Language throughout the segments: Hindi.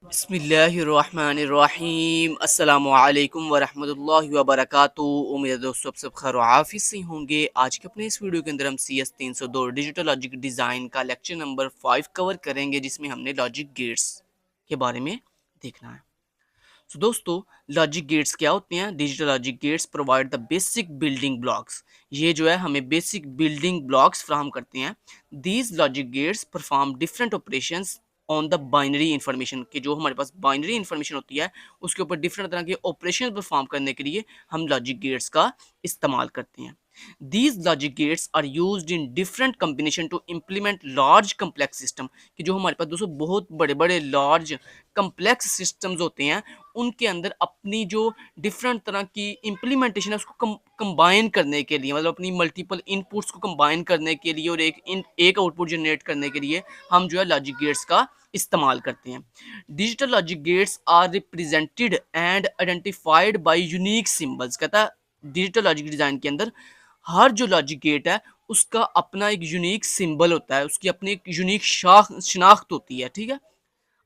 बिस्मिल्लाहिर्रहमानिर्रहीम अस्सलामुअलैकुम वरहमतुल्लाहि वबरकातुहू। उम्मीद है दोस्तों आप सब खैर आफिस से होंगे। आज के अपने इस वीडियो के अंदर हम CS 302 डिजिटल लॉजिक डिज़ाइन का लेक्चर नंबर 5 कवर करेंगे, जिसमें हमने लॉजिक गेट्स के बारे में देखना है। तो दोस्तों, लॉजिक गेट्स क्या होते हैं? Digital logic gets provide the basic building blocks. ये जो है हमें बेसिक बिल्डिंग ब्लॉक्स फ्राहम करते हैं। These logic gates perform different operations on the binary information, कि जो हमारे पास बाइनरी इन्फॉर्मेशन होती है उसके ऊपर डिफरेंट तरह के ऑपरेशन परफॉर्म करने के लिए हम लॉजिक गेट्स का इस्तेमाल करते हैं। These logic gates are used in different combination to implement large complex system, कि जो हमारे पास दोस्तों बहुत बड़े बड़े लार्ज कम्प्लेक्स सिस्टम्स होते हैं उनके अंदर अपनी जो डिफरेंट तरह की इम्प्लीमेंटेशन है उसको कंबाइन करने के लिए, मतलब अपनी मल्टीपल इनपुट्स को कंबाइन करने के लिए और एक आउटपुट जनरेट करने के लिए हम जो है लॉजिक गेट्स का इस्तेमाल करते हैं। Digital logic gates are represented and identified by unique symbols. कहता है डिजिटल लॉजिक डिज़ाइन के अंदर हर जो लॉजिक गेट है उसका अपना एक यूनिक सिंबल होता है, उसकी अपनी एक यूनिक शनाख्त होती है। ठीक है,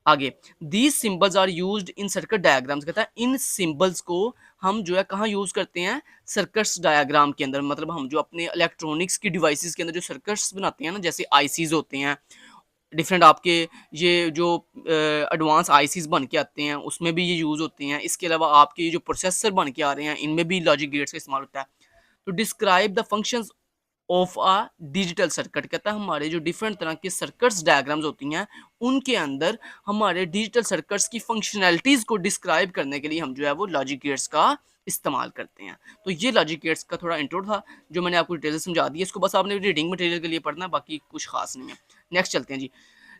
आगे these symbols are used in circuit diagrams. कहता है इन सिंबल्स को हम जो है कहाँ यूज करते हैं? सर्किट्स डायग्राम के अंदर। मतलब हम जो अपने इलेक्ट्रॉनिक्स की डिवाइसेस के अंदर जो सर्किट्स बनाते हैं ना, जैसे आईसीज होते हैं डिफरेंट आपके, ये जो एडवांस आईसीज बन के आते हैं उसमें भी ये यूज़ होते हैं। इसके अलावा आपके ये जो प्रोसेसर बन के आ रहे हैं इनमें भी लॉजिक गेट्स का इस्तेमाल होता है। तो describe the functions of a digital circuit. कहता है हमारे जो डिफरेंट तरह के सर्किट्स डायग्राम्स होती हैं उनके अंदर हमारे डिजिटल सर्किट्स की फंक्शनैलिटीज़ को डिस्क्राइब करने के लिए हम जो है वो लॉजिक गेट्स का इस्तेमाल करते हैं। तो ये लॉजिक गेट्स का थोड़ा इंट्रो था जो मैंने आपको डिटेल से समझा दिया। इसको बस आपने रीडिंग मटेरियल के लिए पढ़ना है, बाकी कुछ खास नहीं है। नेक्स्ट चलते हैं जी।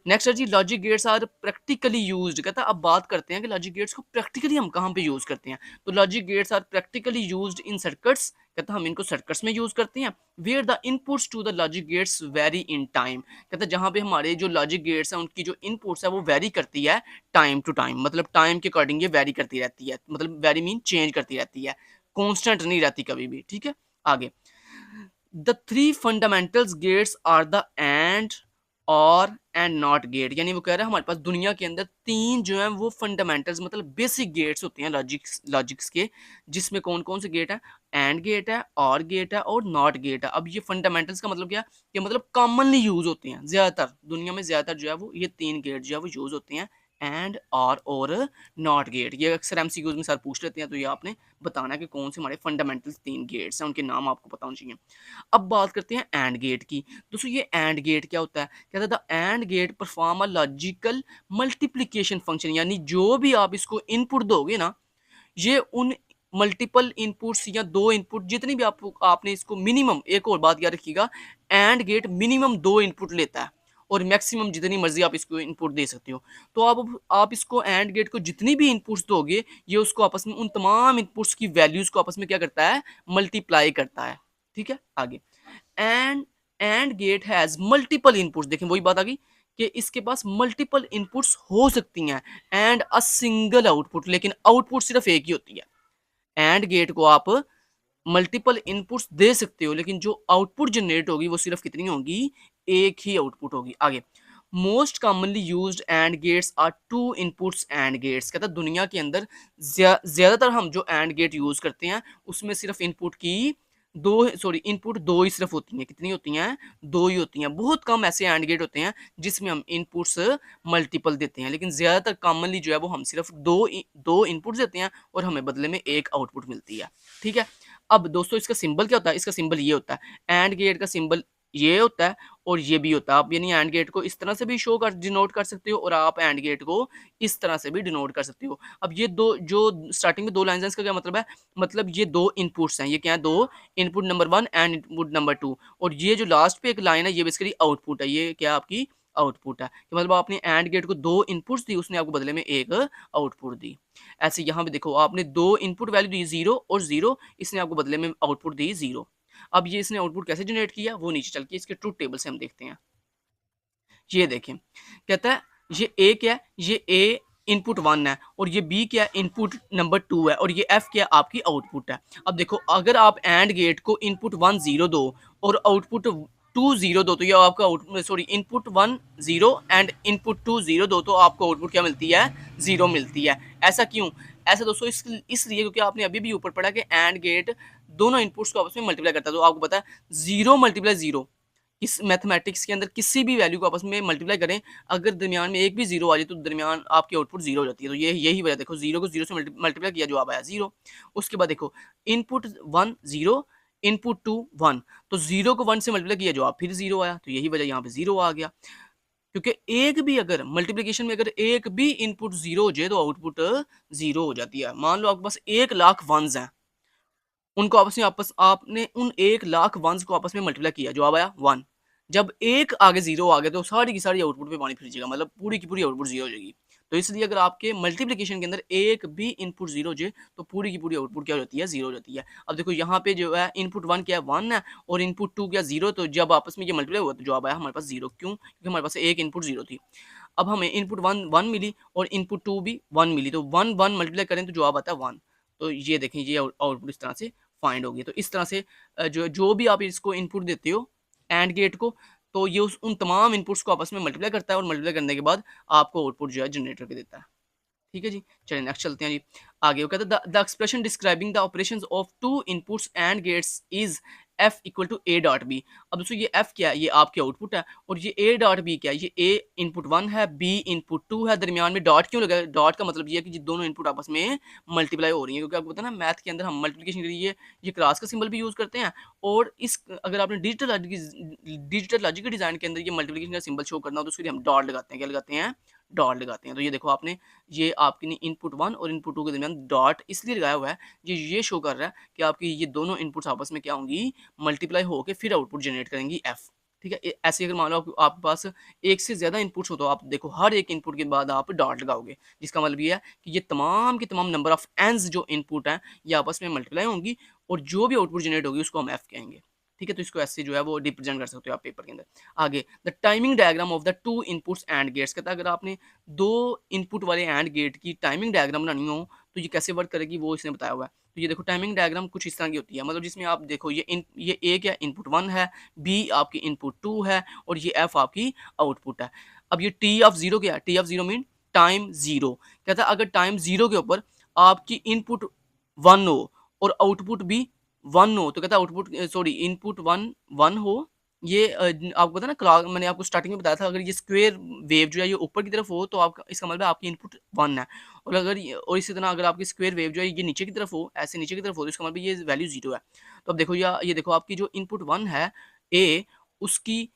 नेक्स्ट है जी logic gates are practically used. कहता है अब बात करते हैं कि लॉजिक गेट्स को प्रैक्टिकली हम कहाँ पे यूज़ करते हैं। तो logic gates are practically used in circuits. कहता है हम इनको सर्किट्स में यूज़ करते हैं where the inputs to the logic gates vary in time. कहता है जहाँ पे हमारे जो लॉजिक गेट्स हैं उनकी जो इनपुट्स है वो वेरी करती है टाइम टू टाइम, मतलब टाइम के अकॉर्डिंग ये वेरी करती रहती है, मतलब वेरी मीन चेंज करती रहती है, कॉन्स्टेंट नहीं रहती कभी भी। ठीक है, आगे the three fundamentals gates are the or and not gate. यानी वो कह रहा है हमारे पास दुनिया के अंदर तीन जो है वो फंडामेंटल्स मतलब बेसिक गेट्स होते हैं लॉजिक्स के, जिसमें कौन कौन से गेट है? एंड गेट है, और गेट है और नॉट गेट है। अब ये फंडामेंटल्स का मतलब क्या? कि मतलब कॉमनली यूज होते हैं ज़्यादातर दुनिया में, ज़्यादातर जो है वो ये तीन गेट जो है वो यूज होते हैं, एंड और नॉट गेट। ये अक्सर एमसीक्यूज में सर पूछ लेते हैं, तो ये आपने बताना है कि कौन से हमारे फंडामेंटल्स तीन गेट्स हैं, उनके नाम आपको पता होना चाहिए। अब बात करते हैं एंड गेट की। दोस्तों ये एंड गेट क्या होता है? कहता है the and gate perform a logical multiplication function. यानी जो भी आप इसको इनपुट दोगे ना, ये उन मल्टीपल इनपुट्स या दो इनपुट जितनी भी आपने इसको मिनिमम, एक और बात याद रखिएगा, एंड गेट मिनिमम दो इनपुट लेता है और मैक्सिमम जितनी मर्जी आप इसको इनपुट दे सकते हो। तो आप इसको एंड गेट को जितनी भी इनपुट्स दोगे ये उसको आपस में उन तमाम इनपुट्स की वैल्यूज को आपस में क्या करता है? मल्टीप्लाई करता है। ठीक है, आगे and and gate has multiple inputs. देखें वही बात आ गई कि इसके पास मल्टीपल इनपुट्स हो सकती हैं एंड अ सिंगल आउटपुट, लेकिन आउटपुट सिर्फ एक ही होती है। एंड गेट को आप मल्टीपल इनपुट्स दे सकते हो लेकिन जो आउटपुट जनरेट होगी वो सिर्फ कितनी होगी? एक ही आउटपुट होगी। आगे most commonly used and gates are two inputs and gates. कहता है दुनिया के अंदर ज्यादातर हम जो एंड गेट यूज करते हैं उसमें सिर्फ इनपुट दो ही सिर्फ होती हैं। कितनी होती हैं? दो ही होती हैं। बहुत कम ऐसे एंड गेट होते हैं जिसमें हम इनपुट्स मल्टीपल देते हैं, लेकिन ज्यादातर कॉमनली जो है वो हम सिर्फ दो इनपुट देते हैं और हमें बदले में एक आउटपुट मिलती है। ठीक है, अब दोस्तों इसका सिंबल क्या होता है? इसका सिंबल ये होता है, एंड गेट का सिंबल ये होता है और ये भी होता है। आप यानी एंड गेट को इस तरह से भी डिनोट कर सकते हो और आप एंड गेट को इस तरह से भी डिनोट कर सकते हो। अब ये दो जो स्टार्टिंग में दो लाइन्स हैं इसका क्या मतलब है? मतलब ये दो इनपुट्स हैं। ये क्या है? दो input number 1 and input number 2, और ये जो लास्ट पे एक लाइन है ये बेसिकली आउटपुट है। ये क्या आपकी आउटपुट है, कि मतलब आपने एंड गेट को दो इनपुट्स दी, उसने आपको बदले में एक आउटपुट दी। ऐसे यहाँ पे देखो आपने दो इनपुट वैल्यू दी 0 और 0, इसने आपको बदले में आउटपुट दी 0। अब ये इसने आउटपुट कैसे जनरेट किया वो नीचे चल के इसके ट्रूथ टेबल से हम देखते हैं। ये देखें, कहता है ये ए क्या है? ये ए इनपुट 1 है और ये बी क्या है? इनपुट नंबर 2 है और ये एफ क्या है? आपकी आउटपुट है। अब देखो अगर आप एंड गेट को इनपुट 1 0 दो और आउटपुट 2 0 दो तो ये आपका output, sorry input 1 0 and input 2 0 दो तो आपको आउटपुट क्या मिलती है, 0 मिलती है। ऐसा क्यों? ऐसा दोस्तों इसलिए क्योंकि आपने अभी भी ऊपर पढ़ा कि एंड गेट दोनों इनपुट्स को आपस में मल्टीप्लाई करता है। तो आपको पता है 0 मल्टीप्लाई 0 इस मैथमेटिक्स के अंदर किसी भी वैल्यू को आपस में मल्टीप्लाई करें, अगर दरमियान में एक भी जीरो आ जाए तो दरमियान आपकी आउटपुट जीरो हो जाती है। तो ये यही वजह, देखो जीरो को जीरो से मल्टीप्लाई किया, जवाब आया जीरो। उसके बाद देखो इनपुट 1 0 इनपुट 2 1, तो जीरो को 1 से मल्टीप्लाई किया, जवाब फिर जीरो आया। तो यही वजह यहाँ पे जीरो आ गया, क्योंकि एक भी अगर मल्टीप्लिकेशन में अगर एक भी इनपुट जीरो हो जाए तो आउटपुट जीरो हो जाती है। मान लो आपके पास 1,00,000 वंस हैं, उनको आपस आपने उन 1,00,000 वंस को आपस में मल्टीप्लाई किया, जवाब आया 1। जब एक आगे जीरो आ गया तो सारी की सारी आउटपुट पे पानी फिर जाएगा, मतलब पूरी की पूरी आउटपुट जीरो हो जाएगी। तो इसलिए अगर आपके मल्टीप्लिकेशन के अंदर एक भी इनपुट जीरो हो जाए तो पूरी की पूरी आउटपुट क्या हो जाती है, जीरो हो जाती है। अब देखो यहाँ पे जो है इनपुट 1 क्या है, 1 है, और इनपुट 2 क्या, जीरो। तो जब आपस में ये मल्टीप्लाई हुआ तो जवाब आया हमारे पास जीरो। क्यों? क्योंकि हमारे पास एक इनपुट जीरो थी। अब हमें इनपुट 1 1 मिली और इनपुट 2 भी 1 मिली, तो 1 1 मल्टीप्लाई करें तो जवाब आता है 1। तो ये देखें, ये आउटपुट इस तरह से फाइंड होगी। तो इस तरह से जो भी आप इसको इनपुट देते हो एंड गेट को, तो ये उन तमाम इनपुट्स को आपस में मल्टीप्लाई करता है और मल्टीप्लाई करने के बाद आपको आउटपुट जो है जनरेट करके देता है। ठीक है जी, चलिए नेक्स्ट चलते हैं जी। आगे वो कहता है the expression describing the operations of two inputs and gates is F equal to A dot B. अब दोस्तों ये एफ क्या है, ये आपकी आउटपुट है, और ये ए डॉट बी क्या है, ये ए इनपुट 1 है, बी इनपुट 2 है। दरमियान में डॉट क्यों लगा है? डॉट का मतलब ये है कि दोनों इनपुट आपस में मल्टीप्लाई हो रही है, क्योंकि आपको पता है ना मैथ के अंदर हम मल्टीप्लिकेशन के लिए ये क्रॉस का सिंबल भी यूज करते हैं, और इस अगर आपने डिजिटल लॉजिक के डिजाइन के अंदर ये मल्टीप्लिकेशन का सिंबल शो करना हो तो उसके लिए हम डॉट लगाते हैं। क्या लगाते हैं? डॉट लगाते हैं। तो ये देखो आपने, ये आपकी इनपुट 1 और इनपुट 2 के दरमियान डॉट इसलिए लगाया हुआ है, ये शो कर रहा है कि आपकी ये दोनों इनपुट्स आपस में क्या होंगी, मल्टीप्लाई होकर फिर आउटपुट जनरेट करेंगी एफ। ठीक है, ऐसे अगर मान लो आपके पास एक से ज्यादा इनपुट्स हो तो आप देखो हर एक इनपुट के बाद आप डॉट लगाओगे, जिसका मतलब ये है कि ये तमाम के तमाम नंबर ऑफ एंस जो इनपुट हैं ये आपस में मल्टीप्लाई होंगी, और जो भी आउटपुट जनरेट होगी उसको हम एफ कहेंगे। ठीक है, तो इसको ऐसे जो है वो रिप्रेजेंट कर सकते हो आप पेपर के अंदर। आगे the timing diagram of the two inputs and gates, कहता है अगर आपने दो इनपुट वाले एंड गेट की टाइमिंग डायग्राम बनानी हो तो ये कैसे वर्क करेगी वो इसने बताया हुआ है। तो ये देखो टाइमिंग डायग्राम कुछ इस तरह की होती है, मतलब जिसमें आप देखो ये ए क्या इनपुट 1 है, बी आपकी इनपुट 2 है, और ये एफ आपकी आउटपुट है। अब ये टी ऑफ जीरो क्या है? T of zero mean time zero. कहता है अगर टाइम जीरो के ऊपर आपकी इनपुट 1 हो और आउटपुट भी 1 हो, तो कहता है आउटपुट, सॉरी इनपुट 1 1 हो, ये आपको पता है ना क्लॉक, मैंने आपको स्टार्टिंग में बताया था, अगर ये स्क्वायर वेव जो है ये ऊपर की तरफ हो तो आपका इसका मतलब है आपकी इनपुट 1 है, और अगर और इसी तरह अगर आपकी स्क्वायर वेव जो है ये नीचे की तरफ हो, ऐसे नीचे की तरफ हो, तो इसका मतलब ये वैल्यू 0 है। तो अब देखो ये देखो आपकी जो इनपुट 1 है ए, उसकी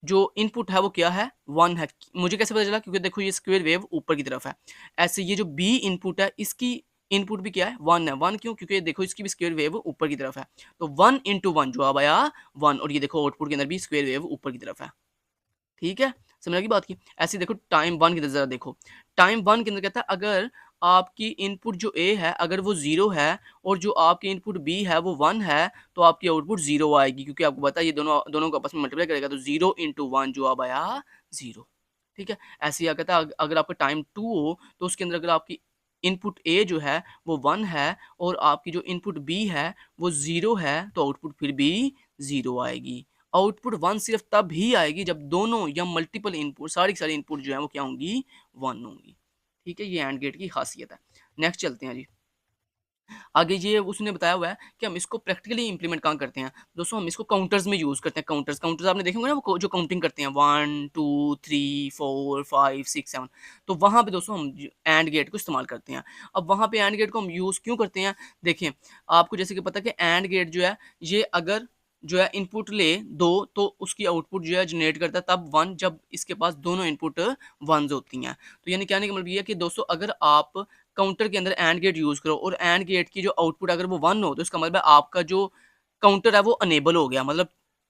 जो इनपुट है वो क्या है? 1 है। मुझे कैसे पता चला? क्योंकि देखो ये स्क्वायर वेव ऊपर की तरफ है। ऐसे ये जो बी इनपुट है इसकी इनपुट भी क्या है? 1 है। 1 क्यों? क्योंकि देखो इसकी भी स्क्वायर वेव ऊपर की तरफ है, तो 1 इंटू 1 जवाब आया 1, और ये देखो आउटपुट के अंदर भी स्क्वायर वेव ऊपर की तरफ है। ठीक है, समझ की बात की। ऐसे देखो टाइम 1 के अंदर जरा देखो, टाइम 1 के अंदर कहता है अगर आपकी इनपुट जो ए है अगर वो 0 है और जो आपकी इनपुट बी है वो 1 है, तो आपकी आउटपुट 0 आएगी, क्योंकि आपको पता है ये दोनों दोनों को आपस में मल्टीप्लाई करेगा, तो 0 इंटू 1 जवाब आया 0। ठीक है, ऐसे ही कहता है अगर आपका टाइम 2 हो तो उसके अंदर अगर आपकी इनपुट ए जो है वो 1 है और आपकी जो इनपुट बी है वो 0 है, तो आउटपुट फिर भी 0 आएगी। आउटपुट 1 सिर्फ तब ही आएगी जब दोनों या मल्टीपल इनपुट, सारी की सारी इनपुट जो है वो क्या होंगी? 1 होंगी। ठीक है, ये एंड गेट की खासियत है। नेक्स्ट चलते हैं जी। आगे ये उसने बताया हुआ है कि हम इसको प्रैक्टिकली इंप्लीमेंट कहाँ करते हैं। दोस्तों हम इसको काउंटर्स में यूज़ करते हैं। काउंटर्स काउंटर्स आपने देखे होंगे ना, वो जो काउंटिंग करते हैं 1 2 3 4 5 6 7, तो वहाँ पे दोस्तों हम एंड गेट को इस्तेमाल करते हैं। अब वहाँ पे एंड गेट को हम यूज़ क्यों करते हैं? देखें, आपको जैसे कि पता है कि एंड गेट जो है ये अगर जो है इनपुट ले दो तो उसकी आउटपुट जो है जनरेट करता है तब 1 जब इसके पास दोनों इनपुट 1 होती हैं। तो यानी कहने का मतलब ये है कि दोस्तों अगर आप काउंटर के अंदर एंड गेट यूज़ करो और एंड गेट की जो आउटपुट अगर वो 1 हो तो इसका मतलब है आपका जो काउंटर है वो अनेबल हो गया, मतलब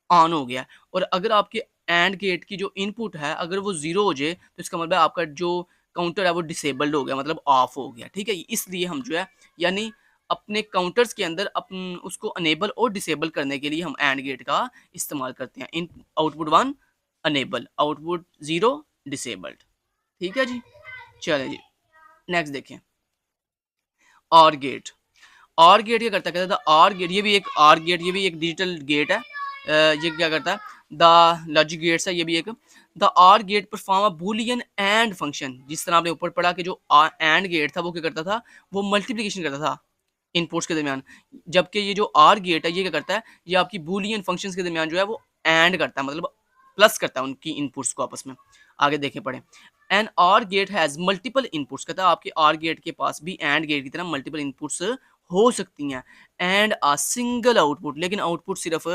ऑन हो गया। और अगर आपके एंड गेट की जो इनपुट है अगर वो 0 हो जाए तो इसका मतलब है आपका जो काउंटर है वो डिसेबल्ड हो गया, मतलब ऑफ हो गया। ठीक है, इसलिए हम जो है यानी अपने काउंटर्स के अंदर अपन उसको अनेबल और डिसेबल करने के लिए हम एंड गेट का इस्तेमाल करते हैं। इन आउटपुट 1 अनेबल, आउटपुट 0 डिसेबल्ड। ठीक है जी, चलें जी नेक्स्ट देखें। और गेट, और गेट क्या करता है? कहता था और गेट, ये भी एक और गेट, ये भी एक डिजिटल गेट है। ये क्या करता है? द लॉजिक गेट्स है ये भी एक। The or gate perform a Boolean and function, जिस तरह आपने ऊपर पढ़ा कि जो एंड गेट था वो क्या करता था, वो मल्टीप्लिकेशन करता था इनपुट्स के दरमियान, जबकि ये जो आर गेट है ये क्या करता है, ये आपकी बूलियन फंक्शंस के दरमियान जो है वो एंड करता है, मतलब प्लस करता है उनकी इनपुट्स को आपस में। आगे देखें पढ़ें। An or gate has multiple inputs, कहता है आपके आर गेट के पास भी एंड गेट की तरह मल्टीपल इनपुट्स हो सकती हैं, एंड अ सिंगल आउटपुट, लेकिन आउटपुट सिर्फ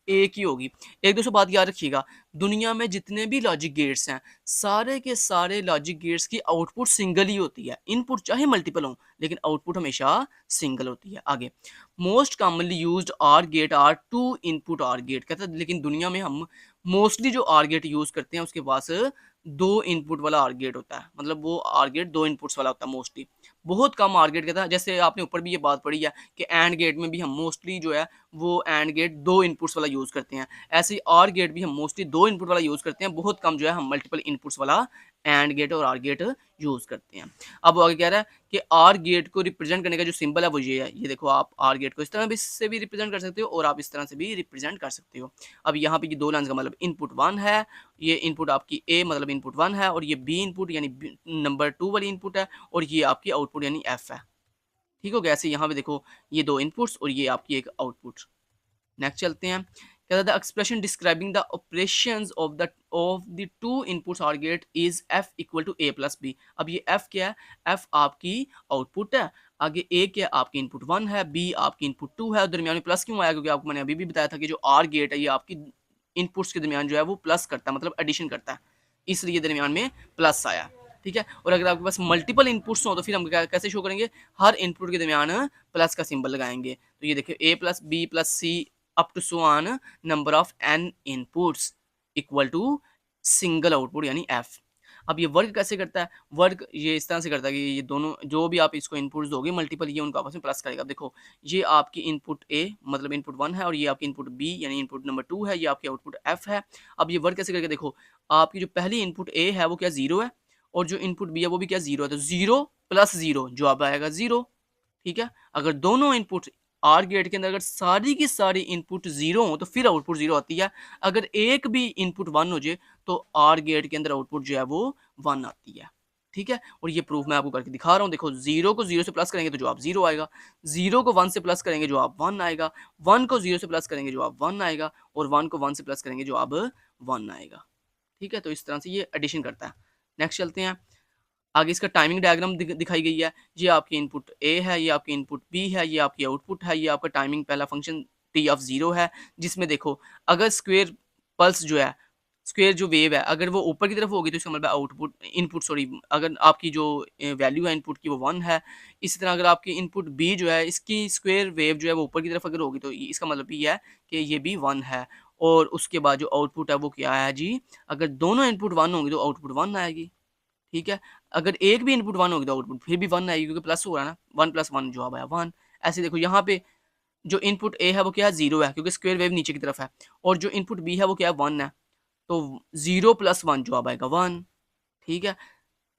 एक ही होगी। एक दोस्तों बात याद रखिएगा, दुनिया में जितने भी लॉजिक गेट्स हैं, सारे के सारे लॉजिक गेट्स की आउटपुट सिंगल ही होती है, इनपुट चाहे मल्टीपल हो लेकिन आउटपुट हमेशा सिंगल होती है। आगे, most commonly used or gate are two input or gate, कहता है लेकिन दुनिया में हम मोस्टली जो आर गेट यूज करते हैं उसके पास दो इनपुट वाला आर गेट होता है, मतलब वो आर गेट दो इनपुट्स वाला होता है मोस्टली। बहुत कम आर गेट कहता है, जैसे आपने ऊपर भी ये बात पढ़ी है कि एंड गेट में भी हम मोस्टली जो है वो एंड गेट दो इनपुट्स वाला यूज करते हैं, ऐसे ही आर गेट भी हम मोस्टली दो इनपुट वाला यूज करते हैं, बहुत कम जो है हम मल्टीपल इनपुट्स वाला एंड गेट और आर गेट यूज करते हैं। अब वो आगे कह रहा है कि आर गेट को रिप्रेजेंट करने का जो सिंबल है वो ये है, ये देखो आप आर गेट को इस तरह भी से भी रिप्रेजेंट कर सकते हो और आप इस तरह से भी रिप्रेजेंट कर सकते हो। अब यहाँ पे ये दो लाइन का मतलब इनपुट 1 है, ये इनपुट आपकी ए मतलब इनपुट 1 है, और ये बी इनपुट यानी नंबर 2 वाली इनपुट है, और ये आपकी आउटपुट यानी एफ है। ठीक हो गया। ऐसे यहाँ पे देखो ये दो इनपुट्स और ये आपकी एक आउटपुट। नेक्स्ट चलते हैं। कहता है the expression describing the operations of the two inputs or gate is F equal to A plus B. अब ये एफ क्या है, एफ आपकी आउटपुट है, आगे ए क्या आपकी इनपुट 1 है, बी आपकी इनपुट 2 है, और दरमियान में प्लस क्यों आया, क्योंकि आपको मैंने अभी भी बताया था कि जो आर गेट है ये आपकी इनपुट्स के दरमियान जो है वो प्लस करता है, मतलब एडिशन करता है, इसलिए दरमियान में प्लस आया। ठीक है। और अगर आपके पास मल्टीपल इनपुट्स हो तो फिर हम कैसे शो करेंगे, हर इनपुट के दरमियान प्लस का सिंबल लगाएंगे। तो ये देखिए A plus B plus C up to so on number of N inputs equal to single output यानी एफ। अब ये वर्क कैसे करता है, वर्क ये इस तरह से करता है कि ये दोनों जो भी आप इसको इनपुट्स दोगे मल्टीपल, ये उनको आपस में प्लस करेगा। देखो ये आपकी इनपुट ए मतलब इनपुट 1 है, और ये आपकी इनपुट बी यानी इनपुट नंबर 2 है, ये आपकी आउटपुट एफ है। अब ये वर्क कैसे करके देखो, आपकी जो पहली इनपुट ए है वो क्या 0 है, और जो इनपुट बी है वो भी क्या 0 है, तो 0 प्लस 0 जवाब आएगा 0। ठीक है। अगर दोनों इनपुट आर गेट के अंदर अगर सारी की सारी इनपुट 0 हो तो फिर आउटपुट 0 आती है, अगर एक भी इनपुट 1 हो जाए तो आर गेट के अंदर आउटपुट जो है वो 1 आती है। ठीक है। और ये प्रूफ मैं आपको करके दिखा रहा हूँ। देखो 0 को 0 से प्लस करेंगे तो जवाब 0 आएगा, 0 को 1 से प्लस करेंगे जवाब 1 आएगा, 1 को 0 से प्लस करेंगे जवाब 1 आएगा, और 1 को 1 से प्लस करेंगे जवाब 1 आएगा। ठीक है। तो इस तरह से ये एडिशन करता है। नेक्स्ट चलते हैं। आगे इसका टाइमिंग डायग्राम दिखाई गई है, ये आपकी इनपुट ए है, ये आपकी इनपुट बी है, ये आपकी आउटपुट है, ये आपका टाइमिंग पहला फंक्शन टी ऑफ 0 है, जिसमें देखो अगर स्क्वायर पल्स जो है, स्क्वायर जो वेव है अगर वो ऊपर की तरफ होगी तो इसका मतलब आउटपुट इनपुट सॉरी अगर आपकी जो वैल्यू है इनपुट की वो 1 है। इसी तरह अगर आपकी इनपुट बी जो है इसकी स्क्वायर वेव जो है वो ऊपर की तरफ अगर होगी तो इसका मतलब ये है कि ये भी 1 है। और उसके बाद जो आउटपुट है वो क्या है जी, अगर दोनों इनपुट 1 होंगी तो आउटपुट 1 आएगी। ठीक है। अगर एक भी इनपुट 1 होगी तो आउटपुट फिर भी 1 आएगी, क्योंकि प्लस हो रहा है ना, 1 + 1 जवाब आया 1। ऐसे देखो यहाँ पे जो इनपुट ए है वो क्या है 0 है, क्योंकि स्क्वायर वेव नीचे की तरफ है, और जो इनपुट बी है वो क्या है 1 है, तो 0 + 1 जवाब आएगा 1। ठीक है।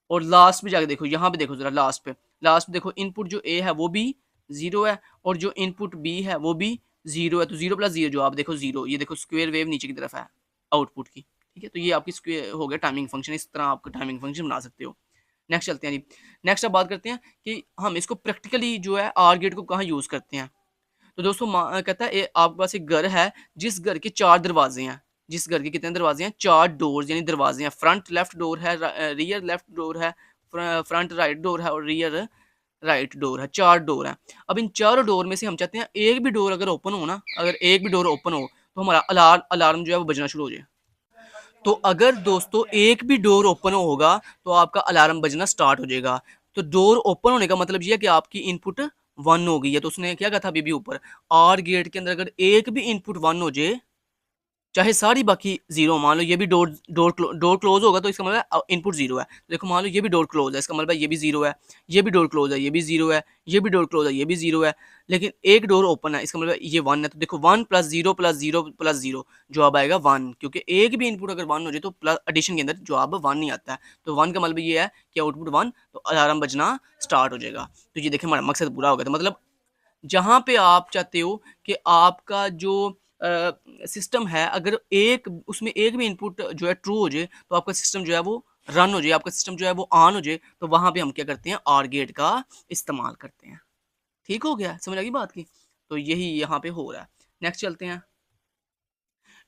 और लास्ट में जाके देखो, यहाँ पे देखो जरा लास्ट पे देखो इनपुट जो ए है वो भी 0 है, और जो इनपुट बी है वो भी 0 है, तो 0 + 0 जवाब देखो 0। ये देखो स्क्वायर वेव नीचे की तरफ है आउटपुट की। ठीक है। तो ये आपकी स्क्वायर हो गया टाइमिंग फंक्शन, इस तरह आप टाइमिंग फंक्शन बना सकते हो। नेक्स्ट चलते हैं जी। नेक्स्ट अब बात करते हैं कि हम इसको प्रैक्टिकली जो है आर गेट को कहाँ यूज़ करते हैं। तो दोस्तों कहता है आपके पास एक घर है जिस घर के 4 दरवाजे हैं, जिस घर के कितने दरवाजे हैं, 4 डोर्स यानी दरवाजे हैं। फ्रंट लेफ्ट डोर है, रियर लेफ्ट डोर है, फ्रंट राइट डोर है, और रियर राइट डोर है, 4 डोर हैं। अब इन चारों डोर में से हम चाहते हैं एक भी डोर अगर ओपन हो ना, अगर एक भी डोर ओपन हो तो हमारा अलार्म जो है वो बजना शुरू हो जाए। तो अगर दोस्तों एक भी डोर ओपन होगा तो आपका अलार्म बजना स्टार्ट हो जाएगा। तो डोर ओपन होने का मतलब ये है कि आपकी इनपुट 1 हो गई है। तो उसने क्या कहा था अभी भी ऊपर, आर गेट के अंदर अगर एक भी इनपुट 1 हो जाए, चाहे सारी बाकी 0, मान लो ये भी डोर क्लोज होगा तो इसका मतलब इनपुट 0 है। देखो मान लो ये भी डोर क्लोज है, इसका मतलब ये भी 0 है, ये भी डोर क्लोज है, ये भी 0 है, ये भी डोर क्लोज है, ये भी 0 है, लेकिन एक डोर ओपन है, इसका मतलब ये 1 है। तो देखो 1 + 0 + 0 + 0 जवाब आएगा 1, क्योंकि एक भी इनपुट अगर 1 हो जाए तो प्लस एडिशन के अंदर जवाब 1 नहीं आता है। तो 1 का मतलब ये है कि आउटपुट 1, तो अलार्म बजना स्टार्ट हो जाएगा। तो ये देखें हमारा मकसद पूरा हो गया। तो मतलब जहाँ पे आप चाहते हो कि आपका जो सिस्टम है, अगर एक उसमें एक भी इनपुट जो है ट्रू हो जाए तो आपका सिस्टम जो है वो रन हो जाए, आपका सिस्टम जो है वो ऑन हो जाए, तो वहां पे हम क्या करते हैं, आर गेट का इस्तेमाल करते हैं। ठीक हो गया, समझ आ गई बात की? तो यही यहाँ पे हो रहा है। नेक्स्ट चलते हैं,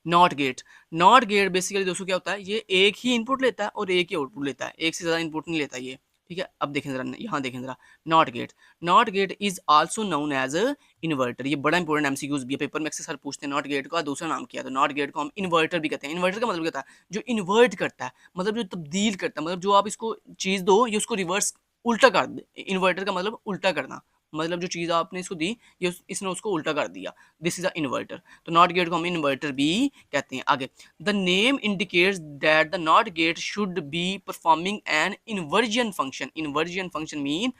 not gate. Not gate basically दोस्तों क्या होता है, ये एक ही इनपुट लेता है और एक ही आउटपुट लेता है, एक से ज़्यादा इनपुट नहीं लेता ये। ठीक है, अब देखें जरा, यहाँ देखें जरा, not gate. Not gate is also known as inverter. ये बड़ा इंपॉर्टेंट एमसीक्यूज भी है, पेपर में अक्सर सर पूछते हैं नॉट गेट का दूसरा नाम क्या है, तो नॉट गेट को हम इन्वर्टर भी कहते हैं। इन्वर्टर का मतलब क्या होता है, जो इन्वर्ट करता है, मतलब जो तब्दील करता है, मतलब जो आप इसको चीज़ दो ये उसको रिवर्स उल्टा कर दे। इन्वर्टर का मतलब उल्टा करना, मतलब जो चीज़ आपने इसको दी ये इसने उसको उल्टा कर दिया, दिस इज अ इन्वर्टर। तो नॉट गेट को हम इन्वर्टर भी कहते हैं। आगे, the name indicates that the not gate should be performing an inversion function. Inversion function mean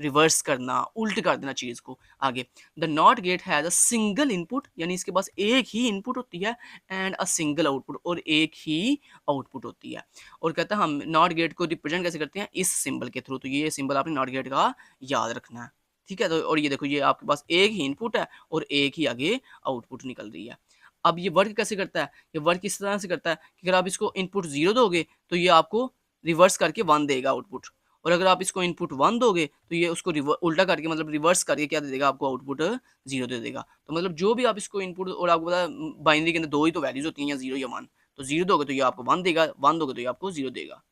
reverse करना, उल्ट कर देना चीज को। आगे, the not gate has a single input, यानी इसके पास एक ही इनपुट होती है, एंड अ सिंगल आउटपुट, और एक ही आउटपुट होती है। और कहता है हम नॉट गेट को रिप्रेजेंट कैसे करते हैं, इस सिंबल के थ्रू। तो ये सिंबल आपने नॉट गेट का याद रखना है। ठीक है, तो और ये देखो ये आपके पास एक ही इनपुट है और एक ही आगे आउटपुट निकल रही है। अब ये वर्क कैसे करता है, ये वर्क इस तरह से करता है कि अगर आप इसको इनपुट 0 दोगे तो ये आपको रिवर्स करके 1 देगा आउटपुट, और अगर आप इसको इनपुट 1 दोगे तो ये उसको उल्टा करके मतलब रिवर्स करके क्या दे देगा, आपको आउटपुट 0 दे देगा। तो मतलब जो भी आप इसको इनपुट, और आपको पता है बाइनरी के अंदर दो ही तो वैल्यूज होती हैं, या 0 या 1, तो 0 दोगे तो ये आपको 1 देगा, 1 दोगे तो ये आपको 0 देगा।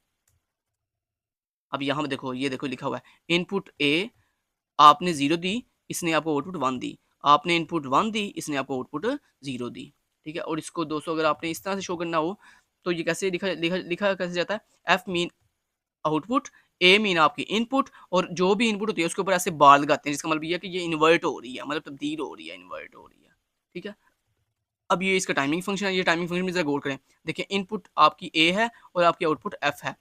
अब यहाँ देखो, ये देखो लिखा हुआ है इनपुट ए आपने 0 दी, इसने आपको आउटपुट 1 दी, आपने इनपुट 1 दी, इसने आपको आउटपुट 0 दी। ठीक है, और इसको दोस्तों अगर आपने इस तरह से शो करना हो तो ये कैसे लिखा लिखा लिखा कैसे जाता है, एफ मीन आउटपुट, ए मीन आपकी इनपुट, और जो भी इनपुट होती है उसके ऊपर ऐसे बाल लगाते हैं, जिसका मतलब ये है कि ये इन्वर्ट हो रही है, मतलब तब्दील हो रही है, इन्वर्ट हो रही है। ठीक है, अब ये इसका टाइमिंग फंक्शन है, ये टाइमिंग फंक्शन में जरा गौर करें। देखिए इनपुट आपकी ए है और आपकी आउटपुट एफ है।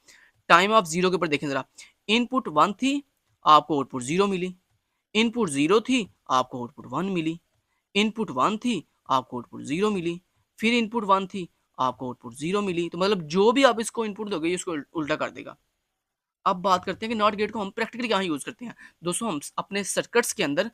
टाइम ऑफ 0 के ऊपर देखें जरा, इनपुट 1 थी, आपको आउटपुट 0 मिली, इनपुट 0 थी, आपको आउटपुट 1 मिली, इनपुट 1 थी, आपको आउटपुट 0 मिली, फिर इनपुट 1 थी, आपको आउटपुट 0 मिली। तो मतलब जो भी आप इसको इनपुट दोगे ये इसको उल्टा कर देगा। अब बात करते हैं कि नॉट गेट को हम प्रैक्टिकली कहाँ यूज करते हैं। दोस्तों हम अपने सर्किट्स के अंदर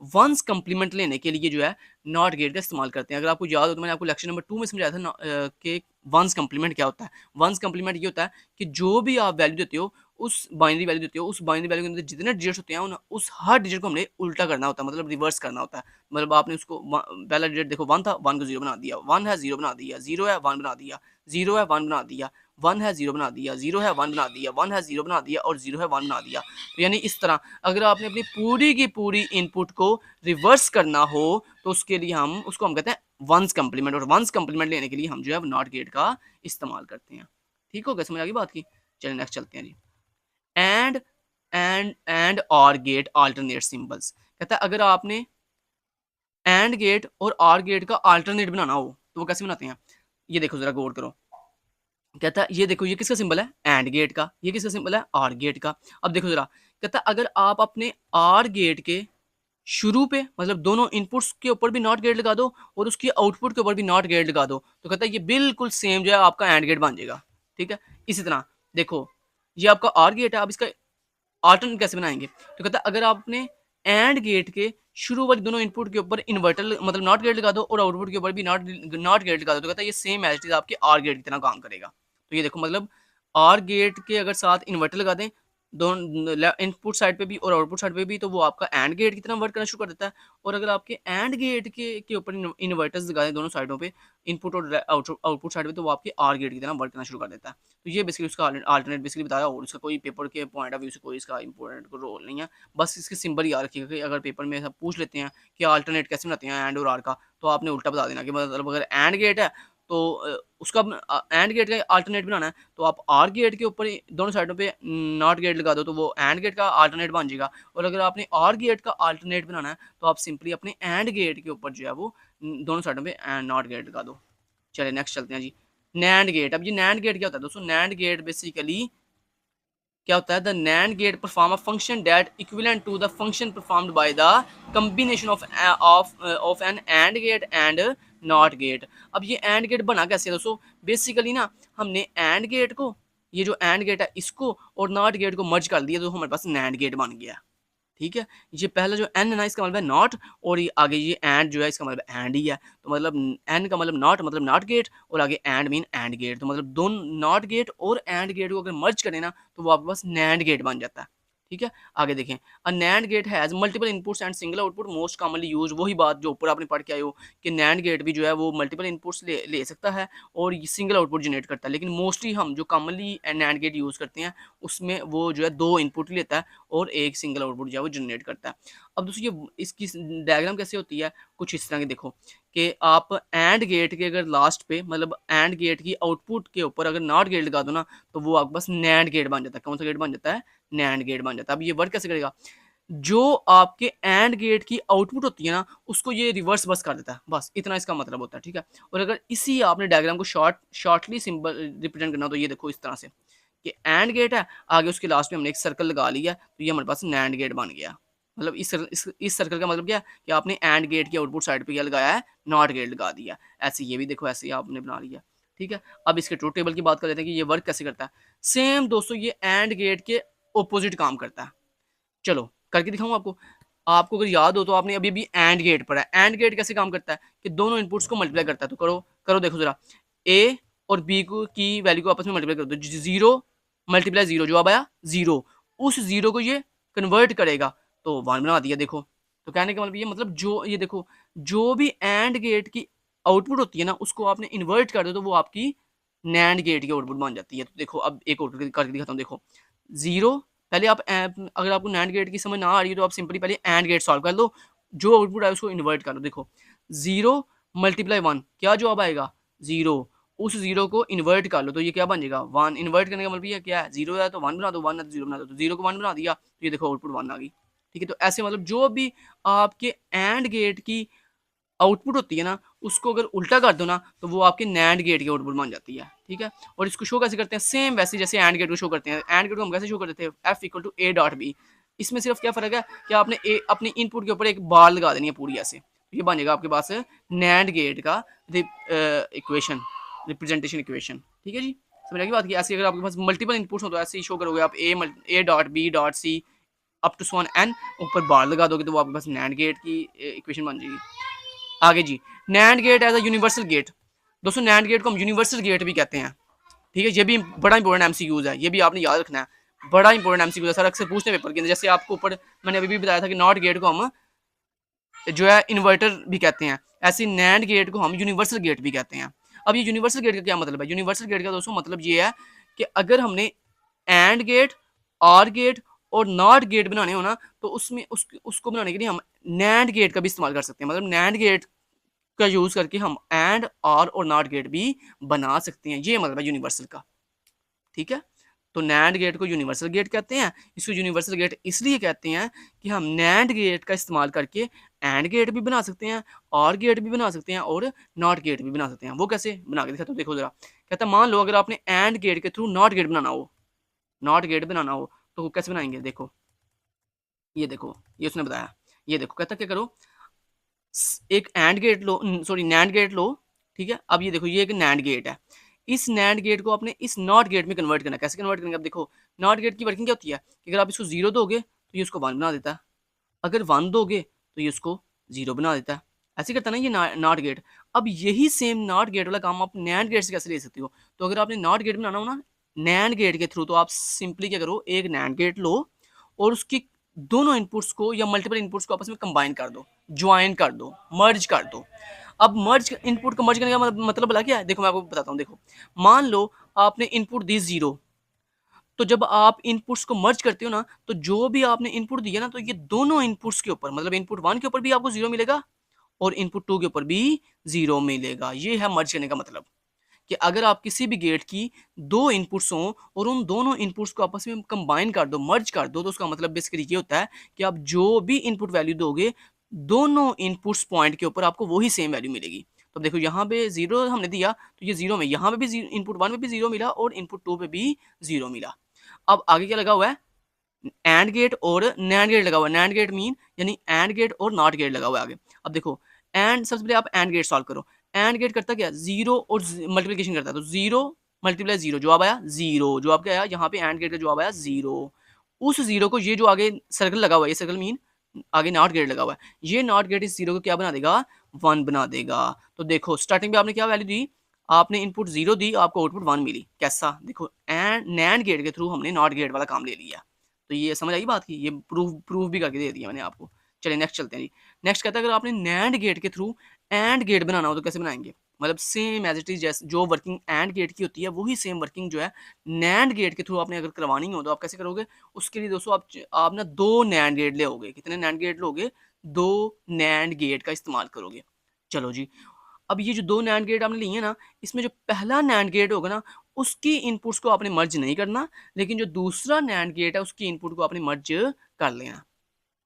वंस कंप्लीमेंट लेने के लिए जो है नॉट गेट का इस्तेमाल करते हैं। अगर आपको याद हो तो मैंने आपको लेक्चर नंबर 2 में समझाया था कि वंस कंप्लीमेंट क्या होता है। वंस कंप्लीमेंट ये होता है कि जो भी आप वैल्यू देते हो, उस बाइनरी वैल्यू देते हो, उस बाइनरी वैल्यू के अंदर जितने डिजिट्स होते हैं उस हर डिजिट को हमने उल्टा करना होता है, मतलब रिवर्स करना होता है। मतलब आपने उसको पहला डिजिट देखो 1 था, 1 को 0 बना दिया, 1 है 0 बना दिया, 0 है 1 बना दिया, 0 है 1 बना दिया, 1 है 0 बना दिया, 0 है 1 बना दिया, 1 है 0 बना दिया, और 0 है 1 बना दिया। तो यानी इस तरह अगर आपने अपनी पूरी की पूरी इनपुट को रिवर्स करना हो तो उसके लिए हम उसको हम कहते हैं वंस कंप्लीमेंट, और वंस कंप्लीमेंट लेने के लिए हम जो है नॉट गेट का इस्तेमाल करते हैं। ठीक हो गया, समझ आ गई बात की? चलिए नेक्स्ट चलते हैं जी। एंड एंड और गेट अल्टरनेट सिंबल्स। कहता है अगर आपने एंड गेट और आर गेट का अल्टरनेट बनाना हो तो वो कैसे बनाते हैं, ये देखो जरा गौर करो। कहता है ये देखो ये किसका सिंबल है, एंड गेट का, ये किसका सिंबल है, आर गेट का। अब देखो जरा, कहता है अगर आप अपने आर गेट के शुरू पे मतलब दोनों इनपुट्स के ऊपर भी नॉट गेट लगा दो और उसकी आउटपुट के ऊपर भी नॉट गेट लगा दो, तो कहता है ये बिल्कुल सेम जो है आपका एंड गेट बन जाएगा। ठीक है, इसी तरह देखो ये आपका आर गेट है, आप इसका अल्टरनेट कैसे बनाएंगे, तो कहता है अगर आपने एंड गेट के शुरू वाली दोनों इनपुट के ऊपर इन्वर्टर मतलब नॉट गेट लगा दो और आउटपुट के ऊपर भी नॉट गेट लगा दो, तो कहता है ये सेम एज इट इज आपके आर गेट की तरह काम करेगा। तो ये देखो मतलब आर गेट के अगर साथ इन्वर्टर लगा दें दोनों इनपुट साइड पे भी और आउटपुट साइड पे भी, तो वो आपका एंड गेट की तरह वर्क करना शुरू कर देता है। और अगर आपके एंड गेट के ऊपर इन्वर्टर्स लगा दें दोनों साइडों पे, इनपुट और आउटपुट साइड पे, तो वो आपके आर गेट की तरह वर्क करना शुरू कर देता है। तो ये बेसिकली उसका अल्टरनेट बेसिकली बताया, और इसका कोई पेपर के पॉइंट ऑफ व्यू से कोई इसका इंपॉर्टेंट रोल नहीं है। बस इसके सिंबल याद रखिएगा कि अगर पेपर में सब पूछ लेते हैं कि अल्टरनेट कैसे बनाते हैं एंड और आर का, तो आपने उल्टा बता देना कि मतलब अगर एंड गेट है तो उसका एंड गेट का अल्टरनेट बनाना है, तो आप आर गेट के ऊपर दोनों साइडों पे नॉट गेट लगा दो, तो वो एंड गेट का अल्टरनेट बन जाएगा। और अगर आपने आर गेट का अल्टरनेट बनाना है तो आप सिंपली अपने एंड गेट के ऊपर जो है वो दोनों साइडों पे नॉट गेट लगा दो। चलिए नेक्स्ट चलते हैं जी, नैंड गेट। अब ये नैंड गेट क्या होता है दोस्तों, नैंड गेट बेसिकली क्या होता है, the NAND gate perform a function that equivalent to the function performed by the combination of an and gate and not gate. अब ये एंड गेट बना कैसे है दोस्तों, बेसिकली ना हमने एंड गेट को, ये जो एंड गेट है इसको और नॉट गेट को मर्ज कर दिया तो हमारे पास नैंड गेट बन गया। ठीक है। ये पहला जो एन है ना इसका मतलब है नॉट, और ये आगे ये एंड जो है इसका मतलब एंड ही है। तो मतलब एन का मतलब नॉट गेट, और आगे एंड मीन एंड गेट। तो मतलब दोनों नॉट गेट और एंड गेट को अगर मर्ज करें ना तो वो आपके पास नैंड गेट बन जाता है। ठीक है, आगे देखें, a NAND gate has multiple inputs and single output most commonly use. वही बात जो ऊपर आपने पढ़ के आए हो कि नैंड गेट भी जो है वो मल्टीपल इनपुट्स ले सकता है और ये सिंगल आउटपुट जनरेट करता है, लेकिन मोस्टली हम जो कॉमनली नैंड गेट यूज़ करते हैं उसमें वो जो है 2 इनपुट लेता है और एक सिंगल आउटपुट जो है वो जनरेट करता है। अब दोस्तों ये इसकी डायग्राम कैसे होती है, कुछ इस तरह की देखो कि आप एंड गेट के अगर लास्ट पे मतलब एंड गेट की आउटपुट के ऊपर अगर नॉट गेट लगा दो ना तो वो आपके पास नैंड गेट बन जाता है। कौन सा गेट बन जाता है? नैंड गेट बन जाता है। अब ये वर्क कैसे करेगा? जो आपके एंड गेट की आउटपुट होती है ना उसको ये रिवर्स बस कर देता है, बस इतना इसका मतलब होता है। ठीक है, और अगर इसी आपने डायग्राम को शॉर्टली सिंबल रिप्रेजेंट करना तो ये देखो इस तरह से कि एंड गेट है, आगे उसके लास्ट में हमने एक सर्कल लगा लिया तो ये हमारे पास नैंड गेट बन गया। मतलब इस सर्कल का मतलब क्या है कि आपने एंड गेट की आउटपुट साइड पे क्या लगाया है? नॉट गेट लगा दिया। ऐसे ये भी देखो, ऐसे ही आपने बना लिया। ठीक है, अब इसके ट्रूथ टेबल की बात कर लेते हैं कि ये वर्क कैसे करता है। सेम दोस्तों ये एंड गेट के ऑपोजिट काम करता है। चलो करके दिखाऊं आपको। आपको अगर याद हो तो आपने अभी अभी एंड गेट पढ़ा है। एंड गेट कैसे काम करता है कि दोनों इनपुट्स को मल्टीप्लाई करता है। तो करो करो देखो जरा, ए और बी को की वैल्यू को आपस में मल्टीप्लाई कर दो। जीरो मल्टीप्लाई जीरो, जवाब आया जीरो। उस जीरो को ये कन्वर्ट करेगा तो वन बना दिया। देखो, तो कहने का मतलब ये मतलब जो ये देखो जो भी एंड गेट की आउटपुट होती है ना उसको आपने इन्वर्ट कर दो तो वो आपकी नैंड गेट की आउटपुट बन जाती है। तो देखो अब एक और करके दिखाता हूँ। देखो जीरो, पहले आप अगर आपको नैंड गेट की समझ ना आ रही है तो आप सिंपली पहले एंड गेट सॉल्व कर लो, जो आउटपुट है उसको इन्वर्ट कर लो। देखो जीरो मल्टीप्लाई वन, क्या जवाब आएगा? जीरो। उस जीरो को इन्वर्ट कर लो तो ये क्या बन जाएगा? वन। इन्वर्ट करने का मतलब ये क्या है? जीरो है तो वन बना दो, वन है तो जीरो बना दो, तो जीरो को वन बना दिया तो ये देखो आउटपुट वन आ गई। ठीक है, तो ऐसे मतलब जो भी आपके एंड गेट की आउटपुट होती है ना उसको अगर उल्टा कर दो ना तो वो आपके नैंड गेट की आउटपुट बन जाती है। ठीक है, और इसको शो कैसे करते हैं? सेम वैसे जैसे एंड गेट को शो करते हैं। एंड गेट को हम कैसे शो करते हैं? F equal to A dot B. इसमें सिर्फ क्या फर्क है कि आपने अपनी इनपुट के ऊपर एक बार लगा देनी है पूरी ऐसे, तो ये बन जाएगा आपके पास नैंड गेट का इक्वेशन, रिप्रेजेंटेशन इक्वेशन। ठीक है जी, समझ की बात की। ऐसे अगर आपके पास मल्टीपल इनपुट्स हो तो ऐसे ही शो करोगे आप A dot B dot C up to so on N, ऊपर बार लगा दोगे तो वो आपके पास नैंड गेट की इक्वेशन बन जाएगी। आगे जी, NAND gate as a universal gate. दोस्तों नैंड गेट को हम यूनिवर्सल गेट भी कहते हैं। ठीक है, ये भी बड़ा इंपॉर्टेंट एमसीक्यूज है, ये भी आपने याद रखना है। बड़ा इंपॉर्टेंट एमसीक्यूज है सर, अक्सर पूछने पेपर के अंदर। जैसे आपको ऊपर मैंने अभी भी बताया था कि नॉट गेट को हम जो है इन्वर्टर भी कहते हैं, ऐसे नैंड गेट को हम यूनिवर्सल गेट भी कहते हैं। अब ये यूनिवर्सल गेट का क्या मतलब है? यूनिवर्सल गेट का दोस्तों मतलब ये है कि अगर हमने एंड गेट, आर गेट और नॉट गेट बनाने हो ना तो उसमें उसको बनाने के लिए हम नैंड गेट का भी इस्तेमाल कर सकते हैं। मतलब नैंड गेट का यूज करके हम एंड, आर और नॉट गेट भी बना सकते हैं। ये मतलब है यूनिवर्सल का। ठीक है, तो नैंड गेट को यूनिवर्सल गेट कहते हैं। इसको यूनिवर्सल गेट इसलिए कहते हैं कि हम नैंड गेट का इस्तेमाल करके एंड गेट भी बना सकते हैं, और गेट भी बना सकते हैं और नॉट गेट भी बना सकते हैं। वो कैसे बना के दिखाता हूँ, देखो जरा। कहता है मान लो अगर आपने एंड गेट के थ्रू नॉट गेट बनाना हो, नॉट गेट बनाना हो तो कैसे बनाएंगे? देखो ये देखो, ये उसने बताया। ये देखो कहता क्या करो, एक एंड गेट लो, सॉरी नैंड गेट लो। ठीक है, अब ये देखो ये एक नैंड गेट है। इस नैंड गेट को आपने इस नॉट गेट में कन्वर्ट करना है। कैसे कन्वर्ट करेंगे? अब देखो नॉट गेट की वर्किंग क्या होती है कि अगर आप इसको जीरो दोगे तो ये उसको वन बना देता है, अगर वन दोगे तो ये उसको जीरो बना देता है। ऐसे करता है ना ये नॉट गेट। अब यही सेम नॉट गेट वाला काम आप नैंड गेट से कैसे ले सकते हो? तो अगर आपने नॉट गेट बनाना हो ना नैंड गेट के थ्रू तो आप सिंपली क्या करो, एक नैंड गेट लो और उसकी दोनों इनपुट्स को या मल्टीपल इनपुट्स को आपस में कंबाइन कर दो, ज्वाइन कर दो, मर्ज कर दो। अब मर्ज इनपुट को मर्ज करने का मतलब भला क्या है? देखो मैं आपको बताता हूँ। देखो मान लो आपने इनपुट दी जीरो, तो जब आप इनपुट्स को मर्ज करते हो ना तो जो भी आपने इनपुट दिया ना तो ये दोनों इनपुट्स के ऊपर मतलब इनपुट वन के ऊपर भी आपको जीरो मिलेगा और इनपुट टू के ऊपर भी जीरो मिलेगा। ये है मर्ज करने का मतलब कि अगर आप किसी भी गेट की दो इनपुट्स हों और उन दोनों इनपुट्स को आपस में कंबाइन कर दो, मर्ज कर दो, तो उसका मतलब बेसिकली ये होता है कि आप जो भी इनपुट वैल्यू दोगे दोनों इनपुट्स पॉइंट के ऊपर आपको वही सेम वैल्यू मिलेगी। तो देखो यहाँ पे जीरो हमने दिया तो ये जीरो में यहाँ पे भी इनपुट वन में भी जीरो मिला और इनपुट टू पे भी जीरो मिला। अब आगे क्या लगा हुआ है? एंड गेट और नैंड गेट लगा हुआ है। नैंड गेट मीन यानी एंड गेट और नॉट गेट लगा हुआ है आगे। अब देखो एंड, सबसे पहले आप एंड गेट सॉल्व करो। एंड गेट करता क्या? जीरो और मल्टीप्लिकेशन करता है, तो जीरो मल्टीप्लाई जीरो, जवाब आया जीरो। जवाब क्या आया यहाँ पे? एंड गेट का जवाब आया जीरो। उस जीरो को, ये जो आगे सर्कल लगा हुआ है, ये सर्कल मीन आगे नॉट गेट लगा हुआ है, ये नॉट गेट इस जीरो को क्या बना देगा, 1 बना देगा। तो देखो स्टार्टिंग में आपने क्या वैल्यू दी, आपने इनपुट 0 दी, आपको आउटपुट 1 मिली। कैसा, देखो एंड नैंड गेट के थ्रू हमने नॉट गेट वाला काम ले लिया। तो ये समझ आई बात की, ये प्रूफ भी करके दे दिया मैंने आपको। चलिए नेक्स्ट चलते हैं जी। नेक्स्ट कहता है अगर आपने नैंड गेट के थ्रू एंड गेट बनाना हो तो कैसे बनाएंगे, मतलब सेम एज इट इज, जैसे जो वर्किंग एंड गेट की होती है वही सेम वर्किंग जो है नैंड गेट के थ्रू आपने अगर करवानी हो तो आप कैसे करोगे। उसके लिए दोस्तों आप ना 2 नैंड गेट लोगे। कितने नैंड गेट लोगे, 2 नैंड गेट का इस्तेमाल करोगे। चलो जी, अब ये जो 2 नैंड गेट आपने लिए हैं ना, इसमें जो पहला नैंड गेट होगा ना, उसकी इनपुट्स को आपने मर्ज नहीं करना, लेकिन जो दूसरा नैंड गेट है उसकी इनपुट को आपने मर्ज कर लेना।